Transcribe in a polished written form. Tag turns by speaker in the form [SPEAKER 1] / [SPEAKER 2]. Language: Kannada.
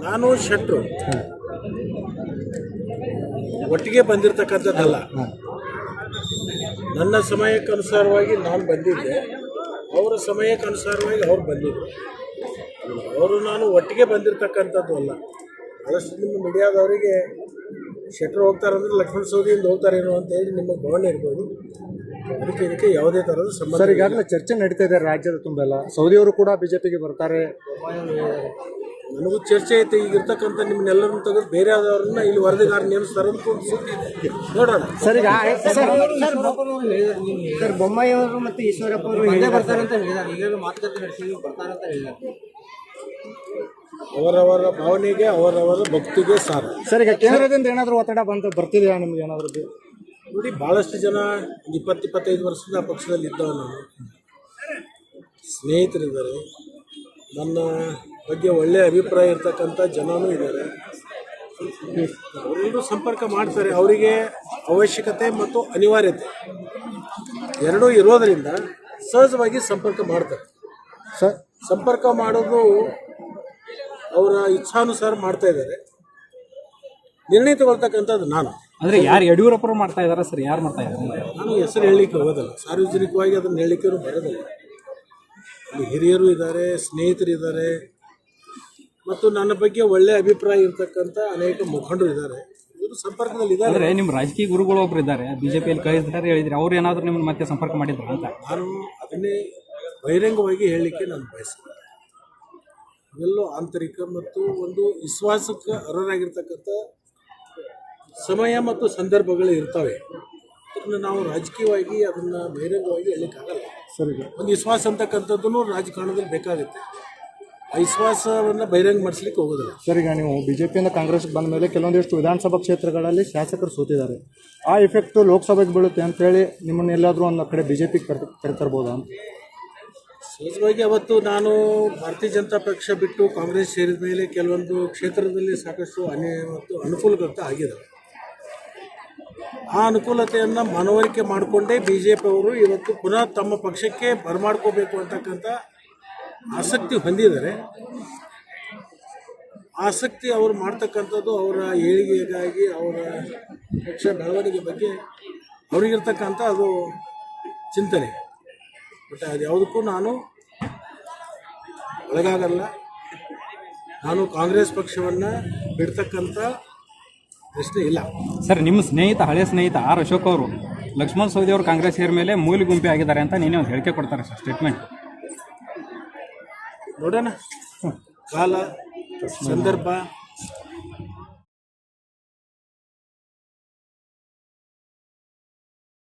[SPEAKER 1] ನಾನು ಶೆಟ್ರು ಒಟ್ಟಿಗೆ ಬಂದಿರತಕ್ಕಂಥದ್ದಲ್ಲ. ನನ್ನ ಸಮಯಕ್ಕನುಸಾರವಾಗಿ ನಾನು ಬಂದಿದ್ದೆ, ಅವರ ಸಮಯಕ್ಕನುಸಾರವಾಗಿ ಅವ್ರು ಬಂದಿದ್ದರು. ಅವರು ನಾನು ಒಟ್ಟಿಗೆ ಬಂದಿರತಕ್ಕಂಥದ್ದು ಅಲ್ಲ. ಅದಷ್ಟು ನಿಮ್ಮ ಮೀಡಿಯಾದವರಿಗೆ ಶೆಟ್ರು ಹೋಗ್ತಾರಂದ್ರೆ ಲಕ್ಷ್ಮಣ ಸವದಿಯಿಂದ ಹೋಗ್ತಾರೇನೋ ಅಂತ ಹೇಳಿ ನಿಮಗೆ ಭಾವನೆ ಇರ್ಬೋದು. ಇದಕ್ಕೆ ಯಾವುದೇ ಥರದ ಸಂಬಂಧ.
[SPEAKER 2] ಸರ್, ಈಗಾಗಲೇ ಚರ್ಚೆ ನಡೀತಾ ಇದೆ ರಾಜ್ಯದ ತುಂಬೆಲ್ಲ. ಸೌದಿಯವರು ಕೂಡ ಬಿಜೆಪಿಗೆ ಬರ್ತಾರೆ.
[SPEAKER 1] ನನಗೂ ಚರ್ಚೆ ಐತೆ. ಈಗಿರ್ತಕ್ಕಂಥ ನಿಮ್ಮನ್ನೆಲ್ಲರನ್ನು ತೆಗೆದು ಬೇರೆ ಆದವ್ರನ್ನ ಇಲ್ಲಿ ವರದಿಗಾರ ನೇಮಿಸ್ತಾರೆ ಅಂತ ಒಂದು ಸುದ್ದಿ ಇದೆ, ನೋಡೋಣ.
[SPEAKER 2] ಸರ್, ಈಗ
[SPEAKER 3] ಸರ್ ಬೊಮ್ಮಾಯಿ ಅವರು ಮತ್ತು ಈಶ್ವರಪ್ಪ ಅವರು ಹಿಂದೆ ಬರ್ತಾರೆ ಅಂತ ಹೇಳಿದ್ದಾರೆ. ಈಗಲೂ ಮಾತುಕತೆ ನಡೆಸಿ ಬರ್ತಾರೆ ಅಂತ ಹೇಳಿದ್ದಾರೆ.
[SPEAKER 1] ಅವರವರ ಭಾವನೆಗೆ ಅವರವರ ಭಕ್ತಿಗೆ ಸಾರ.
[SPEAKER 2] ಸರ್, ಈಗ ಕೇಂದ್ರದಿಂದ ಏನಾದರೂ ಒತ್ತಡ ಬರ್ತಿದೆಯಾ ನಿಮ್ಗೆ ಏನಾದರೂ?
[SPEAKER 1] ನೋಡಿ, ಭಾಳಷ್ಟು ಜನ 20-25 ವರ್ಷದಿಂದ ಆ ಪಕ್ಷದಲ್ಲಿ ಇದ್ದವ. ನಾನು ಸ್ನೇಹಿತರಿದ್ದಾರೆ, ನನ್ನ ಬಗ್ಗೆ ಒಳ್ಳೆಯ ಅಭಿಪ್ರಾಯ ಇರ್ತಕ್ಕಂಥ ಜನನೂ ಇದ್ದಾರೆ. ಅವರೆಲ್ಲರೂ ಸಂಪರ್ಕ ಮಾಡ್ತಾರೆ. ಅವರಿಗೆ ಅವಶ್ಯಕತೆ ಮತ್ತು ಅನಿವಾರ್ಯತೆ ಎರಡೂ ಇರೋದರಿಂದ ಸಹಜವಾಗಿ ಸಂಪರ್ಕ ಮಾಡ್ತಾರೆ. ಸಂಪರ್ಕ ಮಾಡೋದು ಅವರ ಇಚ್ಛಾನುಸಾರ ಮಾಡ್ತಾ ಇದ್ದಾರೆ. ನಿರ್ಣಯ ತಗೊಳ್ತಕ್ಕಂಥದ್ದು ನಾನು.
[SPEAKER 4] ಅಂದರೆ ಯಾರು ಯಡಿಯೂರಪ್ಪರು ಮಾಡ್ತಾ ಇದ್ದಾರೆ ಸರ್? ಯಾರು ಮಾಡ್ತಾ ಇದ್ದಾರೆ?
[SPEAKER 1] ನಾನು ಹೆಸರು ಹೇಳಲಿಕ್ಕೆ ಹೋಗೋದಲ್ಲ, ಸಾರ್ವಜನಿಕವಾಗಿ ಅದನ್ನು ಹೇಳಲಿಕ್ಕೂ ಬರೋದಿಲ್ಲ. ಅಲ್ಲಿ ಹಿರಿಯರು ಇದ್ದಾರೆ, ಸ್ನೇಹಿತರಿದ್ದಾರೆ, ಮತ್ತು ನನ್ನ ಬಗ್ಗೆ ಒಳ್ಳೆಯ ಅಭಿಪ್ರಾಯ ಇರ್ತಕ್ಕಂಥ ಅನೇಕ ಮುಖಂಡರು ಇದ್ದಾರೆ. ಇವರು ಸಂಪರ್ಕದಲ್ಲಿ ಇದ್ದಾರೆ.
[SPEAKER 4] ಅಂದರೆ ನಿಮ್ಮ ರಾಜಕೀಯ ಗುರುಗಳು ಒಬ್ಬರು ಇದ್ದಾರೆ, ಬಿಜೆಪಿಯಲ್ಲಿ ಕಳಿಸಿದ್ದಾರೆ ಹೇಳಿದ್ರೆ, ಅವ್ರು ಏನಾದರೂ ನಿಮ್ಮನ್ನು ಮತ್ತೆ ಸಂಪರ್ಕ ಮಾಡಿದ್ರು ಅಂತ?
[SPEAKER 1] ನಾನು ಅದನ್ನೇ ಬಹಿರಂಗವಾಗಿ ಹೇಳಲಿಕ್ಕೆ ನಾನು ಬಯಸ್ತೇನೆ. ಇವೆಲ್ಲೂ ಆಂತರಿಕ ಮತ್ತು ಒಂದು ವಿಶ್ವಾಸಕ್ಕೆ ಅರ್ಹರಾಗಿರ್ತಕ್ಕಂಥ ಸಮಯ ಮತ್ತು ಸಂದರ್ಭಗಳು ಇರ್ತವೆ. ಅದನ್ನು ನಾವು ರಾಜಕೀಯವಾಗಿ ಅದನ್ನು ಬಹಿರಂಗವಾಗಿ ಹೇಳಲಿಕ್ಕಾಗಲ್ಲ.
[SPEAKER 2] ಸರಿ,
[SPEAKER 1] ಒಂದು ವಿಶ್ವಾಸ ಅಂತಕ್ಕಂಥದ್ದು ರಾಜಕಾರಣದಲ್ಲಿ ಬೇಕಾಗುತ್ತೆ. ಆ ವಿಶ್ವಾಸವನ್ನು ಬಹಿರಂಗ ಮಾಡಿಸ್ಲಿಕ್ಕೆ ಹೋಗೋದಿಲ್ಲ.
[SPEAKER 2] ಸರ್, ಈಗ ನೀವು ಬಿಜೆಪಿಯಿಂದ ಕಾಂಗ್ರೆಸ್ಗೆ ಬಂದ ಮೇಲೆ ಕೆಲವೊಂದಿಷ್ಟು ವಿಧಾನಸಭಾ ಕ್ಷೇತ್ರಗಳಲ್ಲಿ ಶಾಸಕರು ಸೋತಿದ್ದಾರೆ. ಆ ಇಫೆಕ್ಟು ಲೋಕಸಭೆಗೆ ಬೀಳುತ್ತೆ ಅಂತೇಳಿ ನಿಮ್ಮನ್ನು ಎಲ್ಲಾದರೂ ಒಂದು ಕಡೆ ಬಿಜೆಪಿಗೆ ಕರೆತರ್ಬೋದಾ ಅಂತ?
[SPEAKER 1] ಸಹಜವಾಗಿ ಅವತ್ತು ನಾನು ಭಾರತೀಯ ಜನತಾ ಪಕ್ಷ ಬಿಟ್ಟು ಕಾಂಗ್ರೆಸ್ ಸೇರಿದ ಮೇಲೆ ಕೆಲವೊಂದು ಕ್ಷೇತ್ರದಲ್ಲಿ ಸಾಕಷ್ಟು ಮತ್ತು ಅನುಕೂಲತೆ ಆಗಿದ್ದಾವೆ. ಆ ಅನುಕೂಲತೆಯನ್ನು ಮನವರಿಕೆ ಮಾಡಿಕೊಂಡೇ BJP ಅವರು ಇವತ್ತು ಪುನಃ ತಮ್ಮ ಪಕ್ಷಕ್ಕೆ ಬರಮಾಡ್ಕೋಬೇಕು ಅಂತಕ್ಕಂಥ ಆಸಕ್ತಿ ಹೊಂದಿದ್ದಾರೆ. ಆಸಕ್ತಿ ಅವರು ಮಾಡ್ತಕ್ಕಂಥದ್ದು ಅವರ ಏಳಿಗೆಗಾಗಿ, ಅವರ ಪಕ್ಷ ಬೆಳವಣಿಗೆ ಬಗ್ಗೆ ಅವರಿಗಿರ್ತಕ್ಕಂಥ ಅದು ಚಿಂತನೆ. ಬಟ್ ಅದು ಯಾವುದಕ್ಕೂ ನಾನು ಒಳಗಾಗಲ್ಲ. ನಾನು ಕಾಂಗ್ರೆಸ್ ಪಕ್ಷವನ್ನು ಬಿಡ್ತಕ್ಕಂಥ ಪ್ರಶ್ನೆ ಇಲ್ಲ.
[SPEAKER 4] ಸರ್, ನಿಮ್ಮ ಸ್ನೇಹಿತ, ಹಳೆಯ ಸ್ನೇಹಿತ ಆರ್ ಅಶೋಕ್ ಅವರು ಲಕ್ಷ್ಮಣ ಸವದಿ ಅವರು ಕಾಂಗ್ರೆಸ್ ಸೇರಿದ ಮೇಲೆ ಮೂಲ ಗುಂಪಿ ಆಗಿದ್ದಾರೆ ಅಂತ ನೀನೇ ಒಂದು ಹೇಳಿಕೆ ಕೊಡ್ತಾರೆ ಸರ್, ಸ್ಟೇಟ್ಮೆಂಟ್.
[SPEAKER 1] ನೋಡೋಣ, ಕಾಲ ಸಂದರ್ಭ